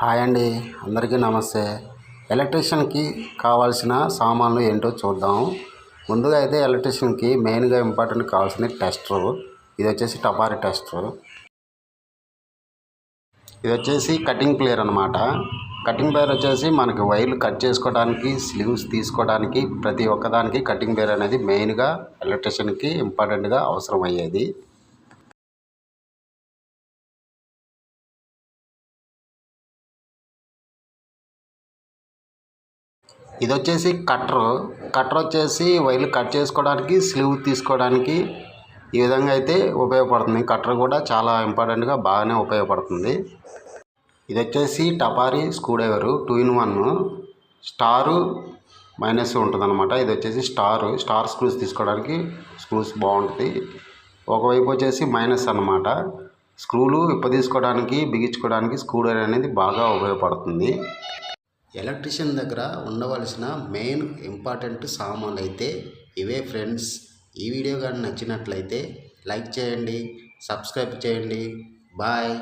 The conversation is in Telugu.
హాయ్ అండి, అందరికీ నమస్తే. ఎలక్ట్రీషియన్కి కావాల్సిన సామాన్లు ఏంటో చూద్దాం. ముందుగా అయితే ఎలక్ట్రీషియన్కి మెయిన్గా ఇంపార్టెంట్ కావాల్సింది టెస్టరు. ఇది వచ్చేసి టపారీ టెస్టరు. ఇది వచ్చేసి కటింగ్ ప్లేయర్ అనమాట. కటింగ్ ప్లేయర్ వచ్చేసి మనకి వైర్లు కట్ చేసుకోవడానికి, స్లీవ్స్ తీసుకోవడానికి, ప్రతి ఒక్కదానికి కటింగ్ ప్లేయర్ అనేది మెయిన్గా ఎలక్ట్రీషియన్కి ఇంపార్టెంట్గా అవసరం అయ్యేది. ఇది వచ్చేసి కట్టర్ వచ్చేసి వైర్లు కట్ చేసుకోవడానికి, స్లీవ్ తీసుకోవడానికి ఈ విధంగా అయితే ఉపయోగపడుతుంది. కట్టర్ కూడా చాలా ఇంపార్టెంట్గా బాగానే ఉపయోగపడుతుంది. ఇది వచ్చేసి టపారీ screwdriver 2-in-1 star minus ఉంటుంది అనమాట. ఇది వచ్చేసి స్టార్ స్క్రూస్ తీసుకోవడానికి స్క్రూస్ బాగుంటుంది. ఒకవైపు వచ్చేసి మైనస్ అనమాట. స్క్రూలు విప్పదీసుకోవడానికి, బిగించుకోవడానికి స్క్రూ డ్రైవర్ అనేది బాగా ఉపయోగపడుతుంది. ఎలక్ట్రీషియన్ దగ్గర ఉండవలసిన మెయిన్ ఇంపార్టెంట్ సామాన్లు అయితే ఇవే ఫ్రెండ్స్. ఈ వీడియో కానీ నచ్చినట్లయితే లైక్ చేయండి, సబ్స్క్రైబ్ చేయండి. బాయ్.